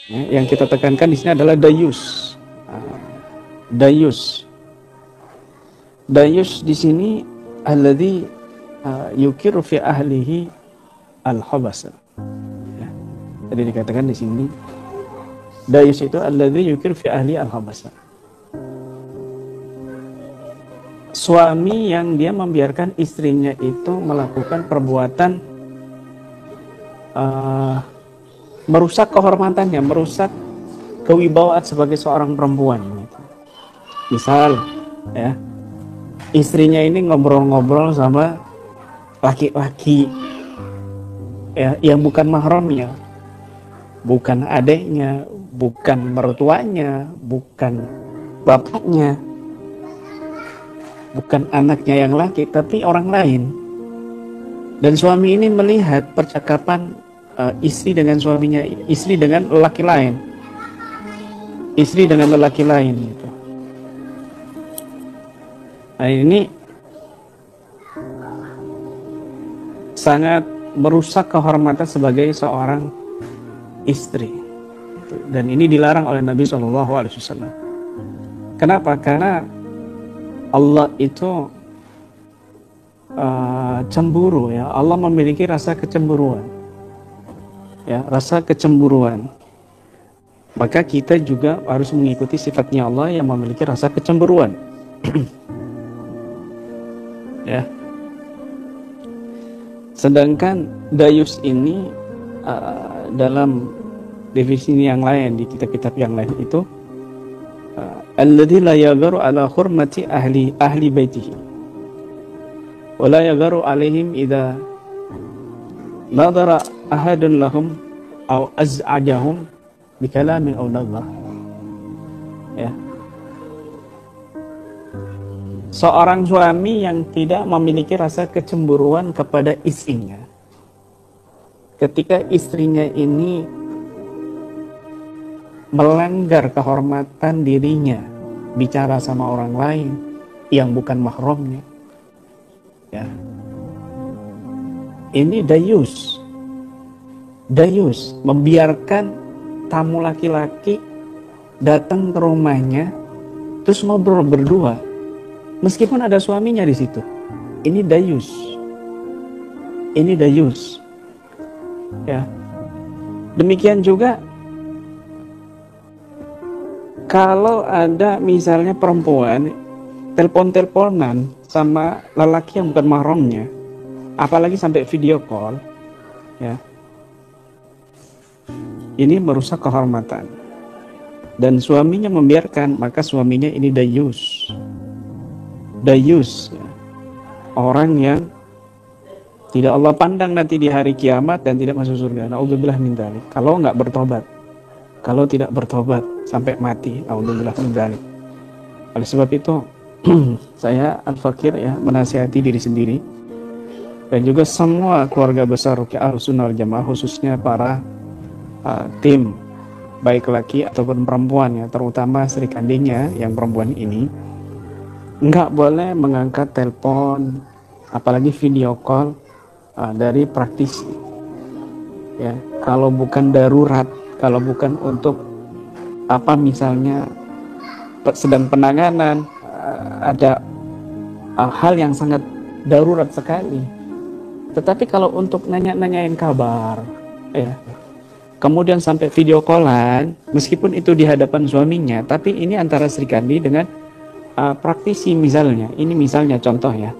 Ya, yang kita tekankan di sini adalah dayus. Dayus. Dayus di sini alladzi yukiru fi ahlihi al-khabasa. Ya. Jadi dikatakan di sini dayus itu alladzi yukiru fi ahli al-khabasa. Suami yang dia membiarkan istrinya itu melakukan perbuatan merusak kehormatannya, merusak kewibawaan sebagai seorang perempuan. Misal, ya, istrinya ini ngobrol-ngobrol sama laki-laki, ya, yang bukan mahramnya, bukan adiknya, bukan mertuanya, bukan bapaknya, bukan anaknya yang laki, tapi orang lain. Dan suami ini melihat percakapan istri dengan suaminya, istri dengan lelaki lain, istri dengan lelaki lain gitu. Nah, ini sangat merusak kehormatan sebagai seorang istri, dan ini dilarang oleh Nabi SAW. Kenapa? Karena Allah itu cemburu, ya. Allah memiliki rasa kecemburuan, ya, rasa kecemburuan. Maka kita juga harus mengikuti sifatnya Allah yang memiliki rasa kecemburuan. Ya. Sedangkan dayus ini dalam definisi yang lain di kitab-kitab yang lain itu alladzi la yagharu ala hurmati ahli baitihi wa la yagharu alaihim idza nadara ahadun lahum aw az'ajahum bi kalamin aw nadhar. Ya. Seorang suami yang tidak memiliki rasa kecemburuan kepada istrinya, ketika istrinya ini melanggar kehormatan dirinya, bicara sama orang lain yang bukan mahramnya, ya, ini dayus. Dayus membiarkan tamu laki-laki datang ke rumahnya terus ngobrol berdua meskipun ada suaminya di situ. Ini dayus. Ini dayus. Ya. Demikian juga kalau ada misalnya perempuan telepon-teleponan sama lelaki yang bukan mahramnya, apalagi sampai video call, ya, ini merusak kehormatan. Dan suaminya membiarkan, maka suaminya ini dayus. Dayus, ya. Orang yang tidak Allah pandang nanti di hari kiamat dan tidak masuk surga. Na'udzubillah min dzalik. Kalau nggak bertobat, kalau tidak bertobat sampai mati, na'udzubillah min dzalik. Oleh sebab itu saya Al-Fakir, ya, menasihati diri sendiri dan juga semua keluarga besar Ruqyah Ahlussunnah wal Jamaah, khususnya para tim baik laki ataupun perempuan, ya, terutama Sri Kandinya yang perempuan ini, nggak boleh mengangkat telepon apalagi video call dari praktisi, ya. Kalau bukan darurat, kalau bukan untuk apa, misalnya sedang penanganan, ada hal yang sangat darurat sekali. Tetapi kalau untuk nanya-nanyain kabar, ya, kemudian sampai video callan, meskipun itu di hadapan suaminya, tapi ini antara Sri Kandi dengan praktisi misalnya. Ini misalnya contoh, ya,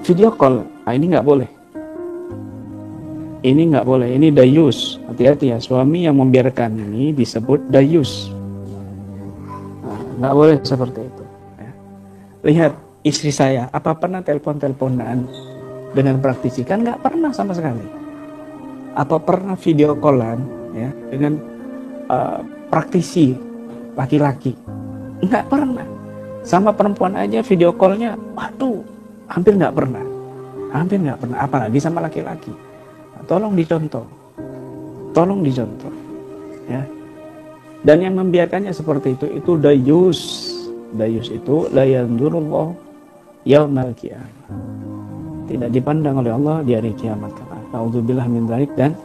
video call, ini nggak boleh. Ini nggak boleh, ini dayus. Hati-hati, ya, suami yang membiarkan ini disebut dayus. Nggak boleh seperti itu, ya. Lihat istri saya, apa pernah telepon-teleponan dengan praktisi? Kan nggak pernah sama sekali. Apa pernah video callan, ya, dengan praktisi laki-laki? Nggak pernah. Sama perempuan aja video callnya, waduh, hampir nggak pernah. Hampir nggak pernah, apalagi sama laki-laki. Tolong dicontoh, ya. Dan yang membiarkannya seperti itu dayus. Dayus itu la yanzurullah yaumal qiyamah. Tidak dipandang oleh Allah di hari kiamat. Na'udzubillah min dzalik, dan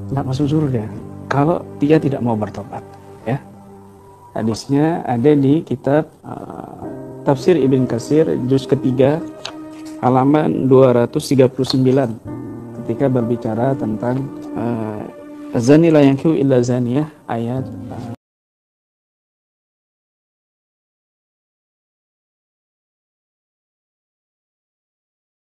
tidak masuk surga. kalau dia tidak mau bertobat, ya. Hadisnya ada di kitab Tafsir Ibn Katsir juz ketiga halaman 239 ketika berbicara tentang zani la yankihu illa zaniyah ayat